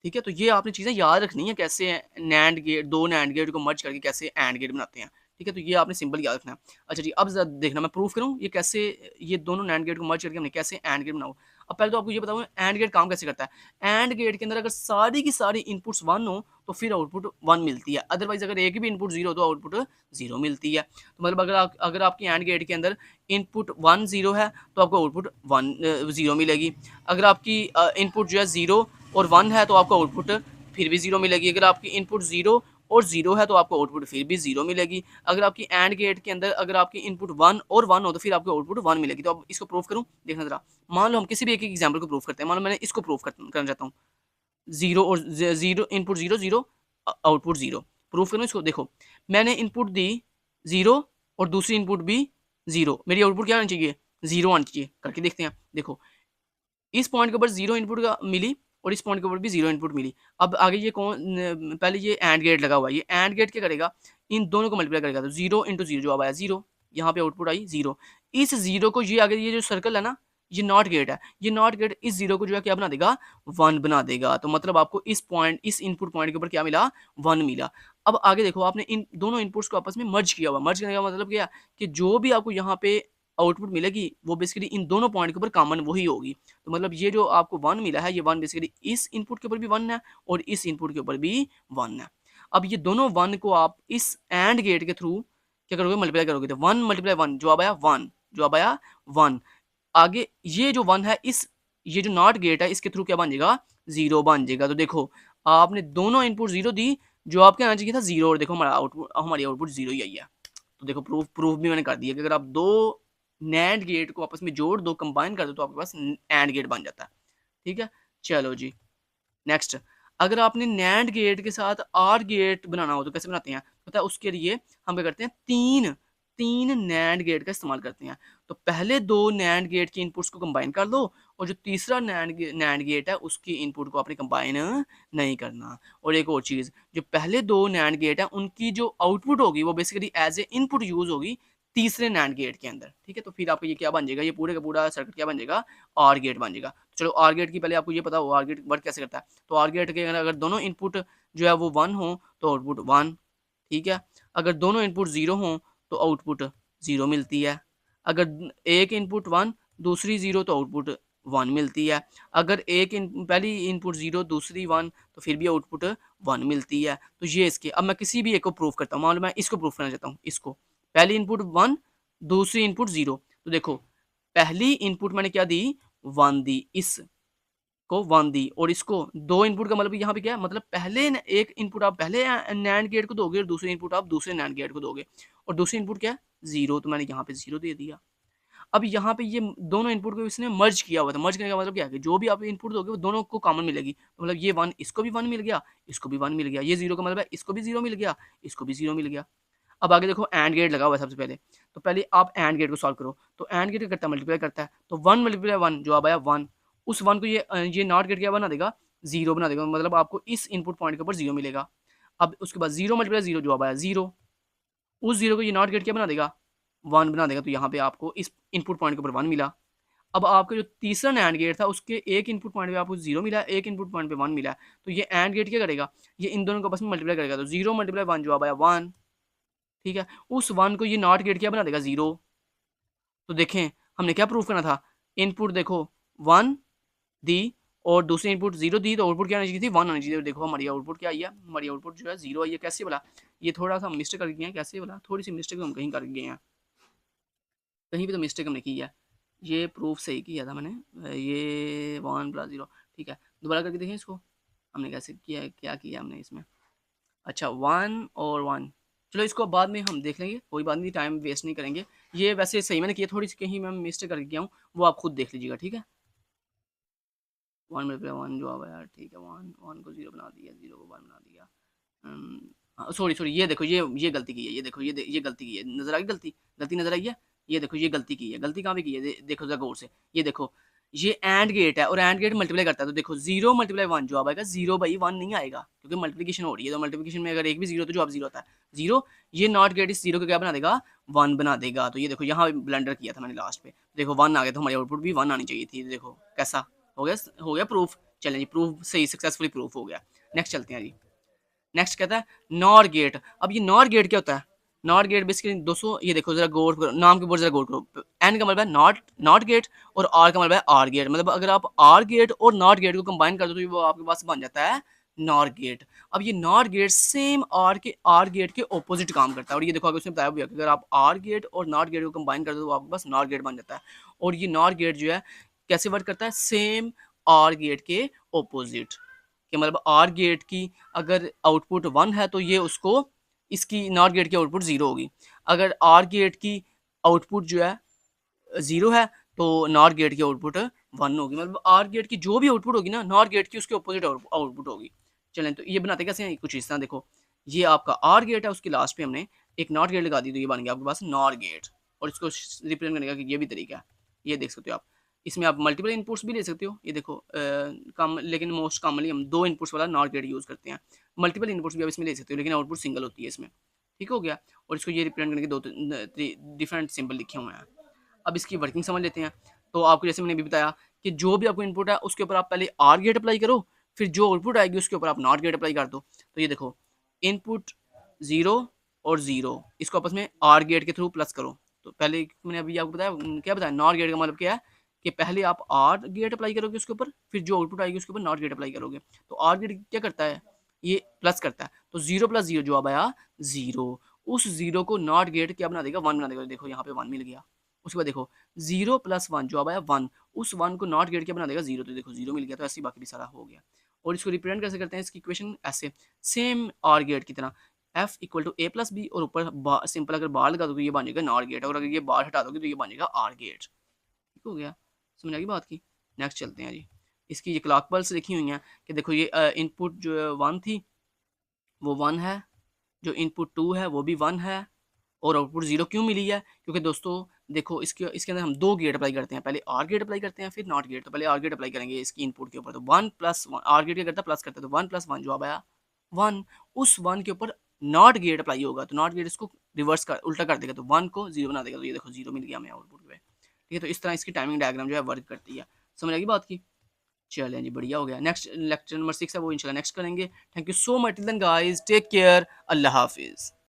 ठीक है, तो ये आपने चीज़ें याद रखनी है, कैसे नैंड गेट, 2 नैंड गेट को मर्ज करके कैसे एंड गेट बनाते हैं। ठीक है, तो ये आपने सिंपल याद रखना है। अच्छा जी, अब ज़रा देखना मैं प्रूफ करूँ ये कैसे, ये दोनों नैंड गेट को मर्ज करके हमने कैसे एंड गेट बनाऊँ। अब पहले तो आपको ये बताऊँ एंड गेट काम कैसे करता है। एंड गेट के अंदर अगर सारी की सारी इनपुट्स 1 हो तो फिर आउटपुट 1 मिलती है, अदरवाइज अगर एक भी इनपुट 0 हो तो आउटपुट 0 मिलती है। तो मतलब अगर आपकी एंड गेट के अंदर इनपुट 1 0 है तो आपको आउटपुट 1 0 मिलेगी। अगर आपकी इनपुट जो है 0 और 1 है तो आपको आउटपुट फिर भी 0 मिलेगी। अगर आपकी इनपुट 0 और 0 है तो आपको आउटपुट फिर भी 0 मिलेगी। अगर आपकी एंड गेट के अंदर अगर आपकी इनपुट 1 और 1 हो तो फिर आपको आउटपुट 1 मिलेगी। तो अब इसको प्रूफ करूँ, देखना जरा। मान लो हम किसी भी एक एग्जाम्पल को प्रूफ करते हैं। मान लो मैंने इसको प्रूफ करना चाहता हूँ, 0 और 0, इनपुट 0 0 आउटपुट 0। प्रूफ करूँ इसको, देखो मैंने इनपुट दी 0 और दूसरी इनपुट भी 0, मेरी आउटपुट क्या आनी चाहिए, 0 आनी चाहिए। करके देखते हैं। देखो इस पॉइंट के ऊपर 0 इनपुट का मिली और इस पॉइंट के ऊपर भी 0 इनपुट मिली। अब आगे ये पहले ये एंड गेट लगा हुआ है, ये एंड गेट क्या करेगा, इन दोनों को मल्टीप्लाई करेगा। तो 0 इंटू 0 जो अब आया 0, यहाँ पे आउटपुट आई 0। इस 0 को ये आगे ये जो सर्कल है ना, ये नॉट गेट है, ये नॉट गेट इस 0 को जो है क्या बना देगा, 1 बना देगा। तो मतलब आपको इस पॉइंट, इस इनपुट पॉइंट के ऊपर क्या मिला, 1 मिला। अब आगे देखो आपने इन दोनों इनपुट्स को आपस में मर्ज किया हुआ। मर्ज करने का मतलब क्या, कि जो भी आपको यहाँ पे आउटपुट मिलेगी वो बेसिकली इन दोनों पॉइंट के ऊपर कॉमन वही होगी। तो मतलब ये जो आपको 1 मिला है, ये 1 बेसिकली इस इनपुट के ऊपर भी 1 है और इस इनपुट के ऊपर भी 1 है। अब ये दोनों 1 को आप इस एंड गेट के थ्रू क्या करोगे, मल्टीप्लाई करोगे। तो 1 मल्टीप्लाई 1 जो अब आया 1, जो अब आया 1। आगे ये जो 1 है, इस ये जो नॉट गेट है इसके थ्रू क्या बन जाएगा, 0 बन जाएगा। तो देखो आपने दोनों इनपुट 0 दी, जो आपके आना चाहिए था 0, और देखो हमारी आउटपुट 0 ही आई है। तो देखो प्रूफ भी मैंने कर दिया कि अगर आप दो नैंड गेट को आपस में जोड़ दो, कंबाइन कर दो, तो आपके पास एंड गेट बन जाता है। ठीक है, चलो जी नेक्स्ट। अगर आपने नैंड गेट के साथ आर गेट बनाना हो तो कैसे बनाते हैं, पता है उसके लिए हम क्या करते हैं, तीन नैंड गेट का इस्तेमाल करते हैं। तो पहले 2 नैंड गेट की इनपुट्स को कंबाइन कर दो, और जो तीसरा नैंड गेट है उसकी इनपुट को आपने कंबाइन नहीं करना। और एक और चीज़, जो पहले 2 नैंड गेट है उनकी जो आउटपुट होगी वो basically as a input use होगी तीसरे नैंड गेट के अंदर। ठीक है, तो फिर आपको ये क्या बन जाएगा, ये पूरे का पूरा सर्किट क्या बन जाएगा, आर गेट बन जाएगा। चलो आर गेट की पहले आपको ये पता हो आर गेट वर्क कैसे करता है। तो आर गेट के अगर दोनों इनपुट जो है वो 1 हो तो आउटपुट 1। ठीक है, अगर दोनों इनपुट 0 हो तो आउटपुट 0 मिलती है। अगर एक इनपुट 1 दूसरी 0 तो आउटपुट 1 मिलती है। अगर पहली इनपुट 0 दूसरी 1 तो फिर भी आउटपुट 1 मिलती है। तो ये इसके, अब मैं किसी भी एक को प्रूफ करता हूँ। मान लो मैं इसको प्रूफ करना चाहता हूँ, इसको पहली इनपुट 1 दूसरी इनपुट 0। तो देखो पहली इनपुट मैंने क्या दी, 1 दी, इस को 1 दी, और इसको 2 इनपुट का मतलब यहाँ पे क्या है, मतलब पहले एक इनपुट आप पहले नैंड गेट को दोगे और दूसरी इनपुट आप दूसरे नैंड गेट को दोगे, और दूसरी इनपुट क्या है 0, तो मैंने यहाँ पे 0 दे दिया। अब यहाँ पे ये दोनों इनपुट को इसने मर्ज किया हुआ था। मर्ज करने का मतलब क्या है कि जो भी आप इनपुट दोगे वो दोनों को कॉमन मिलेगी। तो मतलब ये 1 इसको भी 1 मिल गया, इसको भी 1 मिल गया। ये 0 का मतलब है इसको भी 0 मिल गया, इसको भी 0 मिल गया। अब आगे देखो एंड गेट लगा हुआ है सबसे पहले। तो पहले आप एंड गेट को सॉल्व करो। तो एंड गेट क्या करता है, मल्टीप्लाई करता है। तो 1 मल्टीप्लाई 1 जो अब आया 1, उस 1 को ये नॉट गेट क्या बना देगा, 0 बना देगा। मतलब आपको इस इनपुट पॉइंट के ऊपर 0 मिलेगा। अब उसके बाद 0 मल्टीप्लाई 0 जो अब आया 0, उस 0 को ये नॉट गेट क्या बना देगा, 1 बना देगा। तो यहाँ पे आपको इस इनपुट पॉइंट के ऊपर 1 मिला। अब आपका जो तीसरा नैंड गेट था उसके एक इनपुट पॉइंट पे आपको 0 मिला, एक इनपुट पॉइंट पे 1 मिला। तो ये एंड गेट क्या करेगा, ये इन दोनों को आपस में मल्टीप्लाई करेगा। तो 0 मल्टीप्लाई 1 जो अब आया 1। ठीक है, उस 1 को ये नॉट गेट क्या बना देगा, 0। तो देखें हमने क्या प्रूफ करना था, इनपुट देखो 1 दी और दूसरी इनपुट 0 दी, तो आउटपुट क्या आनी चाहिए थी, 1 आनी चाहिए। देखो हमारी आउटपुट क्या आई है, हमारी आउटपुट जो है 0 आई है। कैसे बोला, ये थोड़ा सा मिस्टेक कर गए हैं। कैसे बोला, थोड़ी सी मिस्टेक हम कहीं कर गए हैं, कहीं भी तो मिस्टेक हमने की है। ये प्रूफ सही किया था मैंने, ये 1 + 0 ठीक है। दोबारा करके देखें इसको, हमने कैसे किया है, क्या किया हमने इसमें। अच्छा 1 और 1, चलो इसको बाद में हम देख लेंगे, कोई बात नहीं, टाइम वेस्ट नहीं करेंगे। ये वैसे सही मैंने किया, थोड़ी सी कहीं मैं मिस्टेक करके गया हूँ, वो आप खुद देख लीजिएगा ठीक है। 1 + 1 जो आया यार, ठीक है। 1 को 0 बना दिया, 0 को 1 बना दिया। सॉरी सॉरी, ये देखो ये गलती की है, ये देखो ये गलती की है, नजर आई गलती, गलती नजर आई है। ये देखो ये गलती की है, गलती कहाँ पे की है, देखो जरा गौर से। ये देखो ये एंड गेट है और एंड गेट मल्टीप्लाई करता है, तो देखो 0 × 1 जवाब आएगा, 0/1 नहीं आएगा, क्योंकि मल्टीप्लिकेशन हो रही है, तो मल्टीप्लिकेशन में अगर एक भी 0 तो जवाब 0 आता है। 0, ये नॉट गेट इस 0 को क्या बना देगा, 1 बना देगा। तो ये देखो यहाँ ब्लंडर किया था मैंने लास्ट पे, देखो 1 आ गया, तो हमारी आउटपुट भी 1 आनी चाहिए थी। देखो कैसा हो गया प्रूफ। चलें जी, प्रूफ सही, सक्सेसफुली प्रूफ हो गया। नेक्स्ट चलते हैं जी। नेक्स्ट कहता है नॉर गेट। अब ये नॉर गेट क्या होता है, नॉट गेट बेसिकली दोस्तों, ये देखो जरा गौर करो, नाम के ऊपर जरा गौर करो। एन का मतलब है नॉट गेट और आर का मतलब है आर गेट, मतलब अगर आप आर गेट और नॉट गेट को कंबाइन कर दो तो वो आपके पास बन जाता है नॉर गेट। अब ये NOR gate same or gate के ऑपोजिट काम करता है, और ये देखो अगर उसने बताया भी है कि अगर आप आर गेट और नॉट गेट को कंबाइन कर दो तो आपके पास नॉर गेट बन जाता है। और ये नॉर गेट जो है कैसे वर्क करता है, सेम आर गेट के ऑपोजिट, कि मतलब आर गेट की अगर आउटपुट 1 है तो ये उसको, इसकी नॉट गेट की आउटपुट 0 होगी। अगर आर गेट की आउटपुट जो है 0 है तो नॉट गेट की आउटपुट 1 होगी, मतलब आर गेट की जो भी आउटपुट होगी ना, नॉट गेट की उसके अपोजिट आउटपुट होगी। चलें तो ये बनाते कैसे हैं, कुछ इस तरह देखो, ये आपका आर गेट है, उसके लास्ट पे हमने एक नॉट गेट लगा दी, तो ये बन गया आपके पास नॉर गेट। और इसको रिप्रेजेंट करने का ये भी तरीका है, ये देख सकते हो आप। इसमें आप मल्टीपल इनपुट्स भी ले सकते हो, ये देखो कम, लेकिन मोस्ट कॉमनली हम 2 इनपुट्स वाला नॉट गेट यूज़ करते हैं। मल्टीपल इनपुट्स भी आप इसमें ले सकते हो, लेकिन आउटपुट सिंगल होती है इसमें, ठीक हो गया। और इसको ये रिप्रेजेंट करने के 2 डिफरेंट सिंबल लिखे हुए हैं। अब इसकी वर्किंग समझ लेते हैं। तो आपको जैसे मैंने भी बताया कि जो भी आपको इनपुट है उसके ऊपर आप पहले आर गेट अप्लाई करो, फिर जो आउटपुट आएगी उसके ऊपर आप नॉट गेट अप्लाई कर दो। तो ये देखो इनपुट 0 और 0 इसको आपस में आर गेट के थ्रू प्लस करो। तो पहले मैंने अभी आपको बताया, क्या बताया, नॉट गेट का मतलब क्या है कि पहले आप आर गेट अप्लाई करोगे उसके ऊपर, फिर जो आउटपुट आएगी उसके ऊपर नॉट गेट अप्लाई करोगे। तो आर गेट क्या करता है, ये प्लस करता है, तो 0 + 0 जवाब आया 0। उस 0 को नॉट गेट क्या बना देगा, 1 बना देगा। देखो यहाँ पे 1 मिल गया। उसके बाद देखो 0 + 1 जवाब आया 1, उस 1 को नॉट गेट क्या बना देगा 0, तो देखो 0 मिल गया। तो ऐसे ही बाकी भी सारा हो गया। और इसको रिप्रेजेंट कैसे करते हैं, इसकी इक्वेशन ऐसे, सेम आर गेट की तरह, f = a + b, और ऊपर सिंपल अगर बार लगा दो तो ये बन जाएगा नॉट गेट, और अगर ये बार हटा दोगे तो ये बन जाएगा आर गेट। ठीक हो गया, समझ आ गई बात की। नेक्स्ट चलते हैं जी। इसकी ये क्लॉक पल्स लिखी हुई हैं कि देखो ये इनपुट जो 1 थी वो 1 है, जो इनपुट 2 है वो भी 1 है, और आउटपुट 0 क्यों मिली है, क्योंकि दोस्तों देखो इसके अंदर हम 2 गेट अप्लाई करते हैं, पहले आर गेट अप्लाई करते हैं फिर नॉट गेट। तो पहले आर गेट अप्लाई करेंगे इसकी इनपुट के ऊपर, तो 1 + 1 आर गेट क्या करता है, प्लस करता है, तो 1 + 1 जवाब आया 1। उस 1 के ऊपर नॉट गेट अप्लाई होगा, तो नॉट गेट इसको रिवर्स कर, उल्टा कर देगा, तो 1 को 0 बना देगा। तो ये देखो 0 मिल गया हमें आउटपुट पे। ठीक है, तो इस तरह इसकी टाइमिंग डायग्राम जो है वर्क करती है। समझ आएगी बात की। चलें जी, बढ़िया हो गया। नेक्स्ट लेक्चर नंबर 6 है, वो इंशाल्लाह नेक्स्ट करेंगे। Thank you so much, till then guys, take care, अल्लाह हाफिज़।